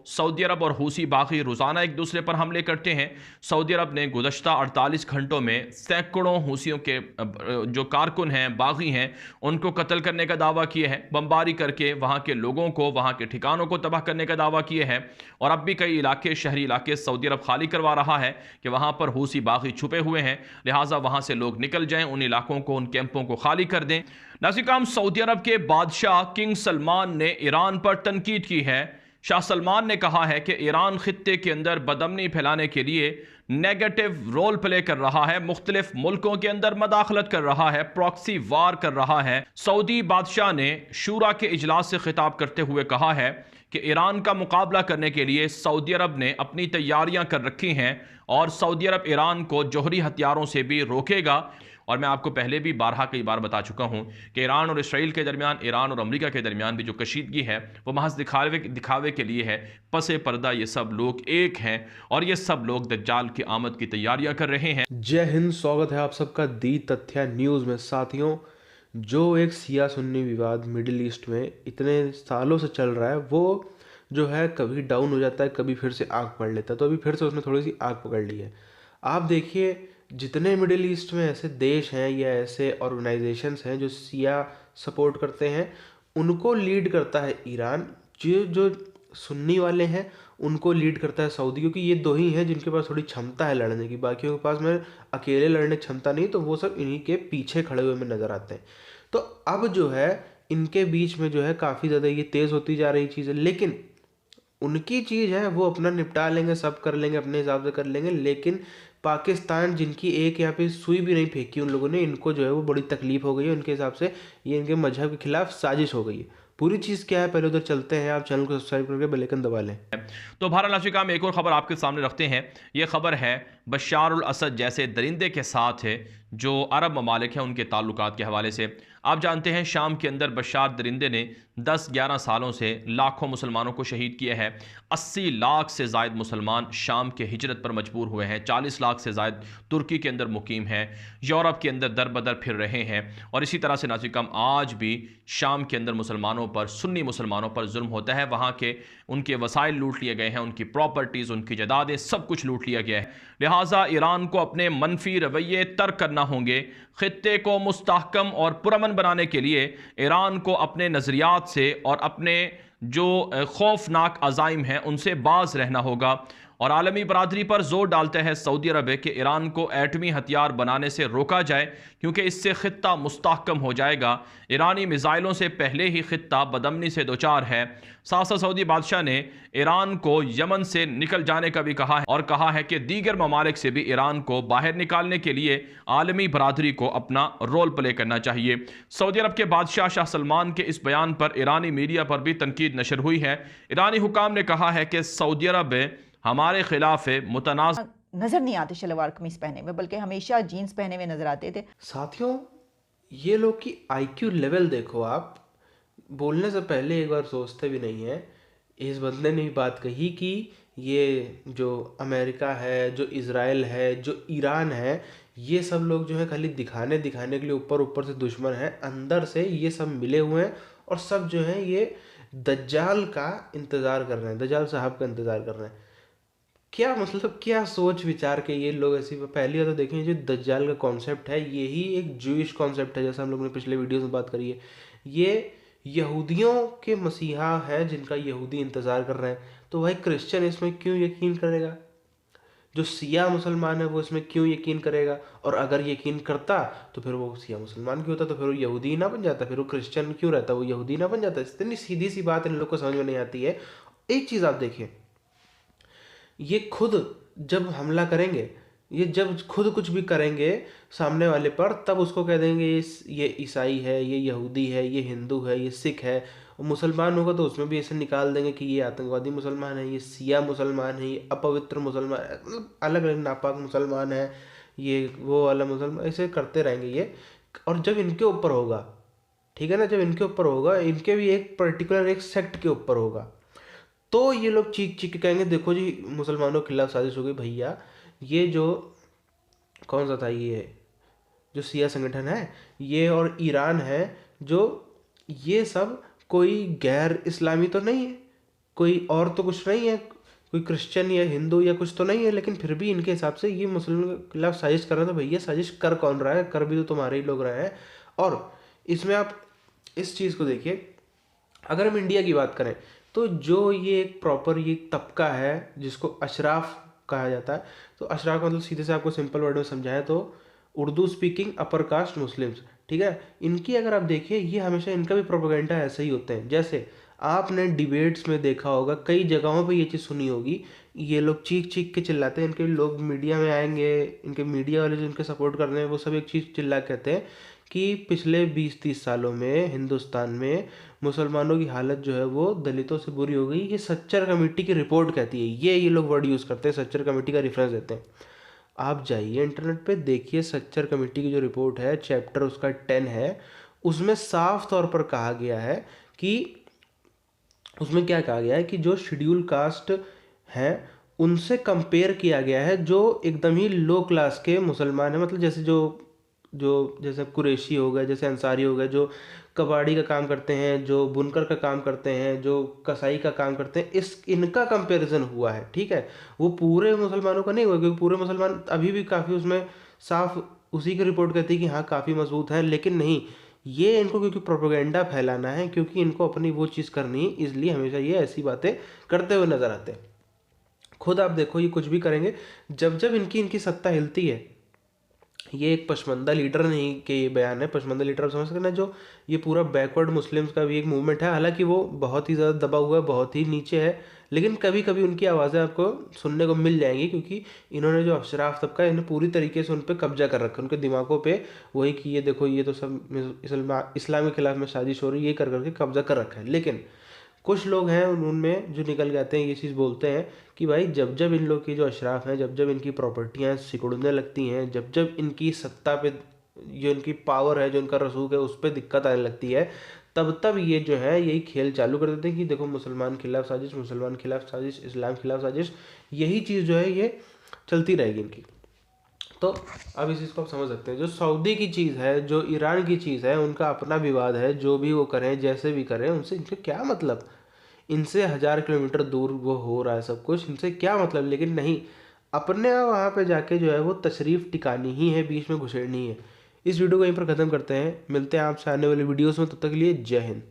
Saudi अरब और Houthi बागी रोज़ाना एक दूसरे पर हमले करते हैं। सऊदी अरब ने गुज़श्ता 48 घंटों में सैकड़ों हूसियों के जो कारकुन हैं, बागी हैं, उनको कत्ल करने का दावा किए हैं। बमबारी करके वहाँ के लोगों को, वहाँ के ठिकानों को तबाह करने का दावा किए हैं। और अब भी कई इलाके, शहरी इलाके सऊदी अरब खाली करवा रहा है कि वहाँ पर हूसी बागी छुपे हुए हैं, लिहाजा वहाँ से लोग निकल जाएं, उन इलाकों को, उन कैंपों को खाली कर दें। नाज़िर, सऊदी अरब के बादशाह किंग सलमान ने ईरान पर तनकीद की है। शाह सलमान ने कहा है कि ईरान खित्ते के अंदर बदअमनी फैलाने के लिए नेगेटिव रोल प्ले कर रहा है, मुख्तलिफ मुल्कों के अंदर मदाखलत कर रहा है, प्रॉक्सी वार कर रहा है। सऊदी बादशाह ने शूरा के इजलास से खिताब करते हुए कहा है कि ईरान का मुकाबला करने के लिए सऊदी अरब ने अपनी तैयारियां कर रखी हैं और सऊदी अरब ईरान को जौहरी हथियारों से भी रोकेगा। और मैं आपको पहले भी बारहा कई बार बता चुका हूं कि ईरान और इसराइल के दरमियान, ईरान और अमेरिका के दरमियान भी जो कशीदगी है वो महज दिखावे के लिए है। पसे पर्दा ये सब लोग एक हैं और ये सब लोग दज्जाल की आमद की तैयारियां कर रहे हैं। जय हिंद, स्वागत है आप सबका दी तथ्य न्यूज़ में। साथियों, जो एक सिया सुन्नी विवाद मिडिल ईस्ट में इतने सालों से चल रहा है, वो जो है कभी डाउन हो जाता है, कभी फिर से आग पकड़ लेता है। तो अभी फिर से उसने थोड़ी सी आग पकड़ ली है। आप देखिए, जितने मिडिल ईस्ट में ऐसे देश हैं या ऐसे ऑर्गेनाइजेशंस हैं जो सिया सपोर्ट करते हैं, उनको लीड करता है ईरान। जो जो सुन्नी वाले हैं उनको लीड करता है सऊदी, क्योंकि ये दो ही हैं जिनके पास थोड़ी क्षमता है लड़ने की। बाकियों के पास में अकेले लड़ने की क्षमता नहीं, तो वो सब इन्हीं के पीछे खड़े हुए में नज़र आते हैं। तो अब जो है इनके बीच में जो है काफ़ी ज़्यादा ये तेज़ होती जा रही चीज़ है, लेकिन उनकी चीज़ है, वो अपना निपटा लेंगे, सब कर लेंगे, अपने हिसाब से कर लेंगे। लेकिन पाकिस्तान, जिनकी एक यहाँ पे सुई भी नहीं फेंकी उन लोगों ने, इनको जो है वो बड़ी तकलीफ हो गई है। उनके हिसाब से ये इनके मजहब के खिलाफ साजिश हो गई है। पूरी चीज़ क्या है, पहले उधर चलते हैं। आप चैनल को सब्सक्राइब करके बेल आइकन दबा लें। तो बहरहाल अफ्रीका में एक और खबर आपके सामने रखते हैं। ये खबर है बशार उल असद जैसे दरिंदे के साथ है जो अरब ममालिक हैं उनके ताल्लुकात के हवाले से। आप जानते हैं शाम के अंदर बशार दरिंदे ने 10-11 सालों से लाखों मुसलमानों को शहीद किया है। 80 लाख से ज़ायद मुसलमान शाम के हिजरत पर मजबूर हुए हैं। 40 लाख से ज़ायद तुर्की के अंदर मुकीम हैं, यूरोप के अंदर दर बदर फिर रहे हैं। और इसी तरह से नाज़िर कम आज भी शाम के अंदर मुसलमानों पर, सुन्नी मुसलमानों पर जुल्म होता है। वहाँ के उनके वसाइल लूट लिए गए हैं, उनकी प्रॉपर्टीज़, उनकी जदादें, सब कुछ लूट लिया गया है। लिहाजा ईरान को अपने मनफी रवैये तर्क करना होंगे। खित्ते को मुस्तहकम और पुरअमन बनाने के लिए ईरान को अपने नज़रियात से और अपने जो खौफनाक अज़ाइम हैं उनसे बाज रहना होगा। और आलमी बरादरी पर जोर डालता है सऊदी अरब कि ईरान को एटमी हथियार बनाने से रोका जाए, क्योंकि इससे खित्ता मुस्तहकम हो जाएगा। ईरानी मिसाइलों से पहले ही खित्ता बदअमनी से दो चार है। साथ साथ सऊदी बादशाह ने ईरान को यमन से निकल जाने का भी कहा है और कहा है कि दीगर ममालिक से भी ईरान को बाहर निकालने के लिए आलमी बरादरी को अपना रोल प्ले करना चाहिए। सऊदी अरब के बादशाह शाह सलमान के इस बयान पर ईरानी मीडिया पर भी तनकीद नशर हुई है। ईरानी हुकाम ने कहा है कि सऊदी अरब हमारे खिलाफ मुतनाज़ नजर नहीं आते शलवार कमीज पहने में, बल्कि हमेशा जीन्स पहने हुए नजर आते थे। साथियों, ये लोग की आईक्यू लेवल देखो। आप बोलने से पहले एक बार सोचते भी नहीं है। इस बंदे ने भी बात कही कि ये जो अमेरिका है, जो इज़राइल है, जो ईरान है, ये सब लोग जो है खाली दिखाने के लिए ऊपर ऊपर से दुश्मन है, अंदर से ये सब मिले हुए हैं और सब जो है ये दज्जाल का इंतज़ार कर रहे हैं, दज्जाल साहब का इंतज़ार कर रहे हैं। क्या मतलब, क्या सोच विचार के ये लोग ऐसी। पहली बात तो देखें, जो दज्जाल का कॉन्सेप्ट है यही एक जूइश कॉन्सेप्ट है, जैसा हम लोग ने पिछले वीडियोस में बात करी है। ये यहूदियों के मसीहा है जिनका यहूदी इंतज़ार कर रहे हैं। तो भाई क्रिश्चियन इसमें क्यों यकीन करेगा? जो सिया मुसलमान है वो इसमें क्यों यकीन करेगा? और अगर यकीन करता तो फिर वो सिया मुसलमान क्यों होता? तो फिर वो यहूदी ही ना बन जाता? फिर वो क्रिश्चियन क्यों रहता? वो यहूदी ना बन जाता? इतनी सीधी सी बात इन लोग को समझ में नहीं आती है। एक चीज़ आप देखिए, ये खुद जब हमला करेंगे, ये जब खुद कुछ भी करेंगे सामने वाले पर, तब उसको कह देंगे ये ईसाई है, ये यहूदी है, ये हिंदू है, ये सिख है। और मुसलमान होगा तो उसमें भी ऐसे निकाल देंगे कि ये आतंकवादी मुसलमान है, ये सिया मुसलमान है, ये अपवित्र मुसलमान है, मतलब अलग अलग नापाक मुसलमान है, ये वो वाला मुसलमान, ऐसे करते रहेंगे ये। और जब इनके ऊपर होगा, ठीक है ना, जब इनके ऊपर होगा, इनके भी एक पर्टिकुलर एक सेक्ट के ऊपर होगा, तो ये लोग चीख चीख के कहेंगे देखो जी मुसलमानों के खिलाफ साजिश हो गई। भैया, ये जो कौन सा था, ये जो सिया संगठन है ये और ईरान है, जो ये सब कोई गैर इस्लामी तो नहीं है। कोई और तो कुछ नहीं है, कोई क्रिश्चियन या हिंदू या कुछ तो नहीं है, लेकिन फिर भी इनके हिसाब से ये मुसलमानों के खिलाफ साजिश कर रहा था। भैया साजिश कर कौन रहा है? कर भी तो तुम्हारे ही लोग रहे हैं। और इसमें आप इस चीज़ को देखिए, अगर हम इंडिया की बात करें तो जो ये एक प्रॉपर ये तबका है जिसको अशराफ कहा जाता है, तो अशराफ का मतलब सीधे से आपको सिंपल वर्ड में समझाएं तो Urdu speaking upper caste Muslims, ठीक है। इनकी अगर आप देखिए, ये हमेशा इनका भी प्रोपेगेंडा ऐसे ही होते हैं। जैसे आपने डिबेट्स में देखा होगा, कई जगहों पे ये चीज़ सुनी होगी, ये लोग चीख चीख के चिल्लाते हैं। इनके लोग मीडिया में आएंगे, इनके मीडिया वाले जो इनके सपोर्ट कर रहे हैं वो सब एक चीज़ चिल्ला के कहते हैं कि पिछले 20-30 सालों में हिंदुस्तान में मुसलमानों की हालत जो है वो दलितों से बुरी हो गई। ये सच्चर कमेटी की रिपोर्ट कहती है, ये लोग वर्ड यूज़ करते हैं, सच्चर कमेटी का रेफरेंस देते हैं। आप जाइए इंटरनेट पे देखिए, सच्चर कमेटी की जो रिपोर्ट है, चैप्टर उसका 10 है, उसमें साफ तौर पर कहा गया है कि उसमें क्या कहा गया है कि जो शेड्यूल कास्ट हैं उनसे कंपेयर किया गया है जो एकदम ही लो क्लास के मुसलमान हैं। मतलब जैसे जो जो जैसे कुरैशी हो गए, जैसे अंसारी हो गए, जो कबाड़ी का काम करते हैं, जो बुनकर का काम करते हैं, जो कसाई का काम करते हैं, इनका कंपैरिजन हुआ है, ठीक है। वो पूरे मुसलमानों का नहीं हुआ, क्योंकि पूरे मुसलमान अभी भी काफ़ी उसमें साफ उसी की रिपोर्ट कहती है कि हाँ काफ़ी मजबूत है, लेकिन नहीं, ये इनको क्योंकि प्रोपेगेंडा फैलाना है, क्योंकि इनको अपनी वो चीज़ करनी है, इसलिए हमेशा ये ऐसी बातें करते हुए नजर आते हैं। खुद आप देखो, ये कुछ भी करेंगे, जब जब इनकी सत्ता हिलती है, ये एक पशमंदा लीडर नहीं के ये बयान है। पशमंदा लीडर आप समझ सकते हैं ना, जो ये पूरा बैकवर्ड मुस्लिम्स का भी एक मूवमेंट है, हालांकि वो बहुत ही ज़्यादा दबा हुआ है, बहुत ही नीचे है, लेकिन कभी कभी उनकी आवाज़ें आपको सुनने को मिल जाएंगी, क्योंकि इन्होंने जो अशराफ तबका, इन्हें पूरी तरीके से उन पर कब्जा कर रखा है, उनके दिमागों पे वही कि ये देखो ये तो सब इस्लाम के खिलाफ में साजिश हो रही है, ये कर करके कब्जा कर रखा है। लेकिन कुछ लोग हैं उनमें जो निकल के आते हैं, ये चीज़ बोलते हैं कि भाई जब जब इन लोग की जो अशराफ हैं, जब जब इनकी प्रॉपर्टियाँ सिकुड़ने लगती हैं, जब जब इनकी सत्ता पे जो इनकी पावर है, जो इनका रसूख है, उस पर दिक्कत आने लगती है, तब तब ये जो है यही खेल चालू कर देते हैं कि देखो मुसलमान खिलाफ साजिश, मुसलमान खिलाफ साजिश, इस्लाम खिलाफ साजिश, यही चीज़ जो है ये चलती रहेगी इनकी। तो अब इस चीज़ को आप समझ सकते हैं, जो सऊदी की चीज़ है, जो ईरान की चीज़ है, उनका अपना विवाद है, जो भी वो करें, जैसे भी करें, उनसे इनसे क्या मतलब? इनसे 1000 किलोमीटर दूर वो हो रहा है सब कुछ, इनसे क्या मतलब? लेकिन नहीं, अपने वहाँ पे जाके जो है वो तशरीफ़ टिकानी ही है, बीच में घुसेड़नी है। इस वीडियो को यहीं पर ख़त्म करते हैं, मिलते हैं आपसे आने वाली वीडियोस में, तब तक के लिए जय हिंद।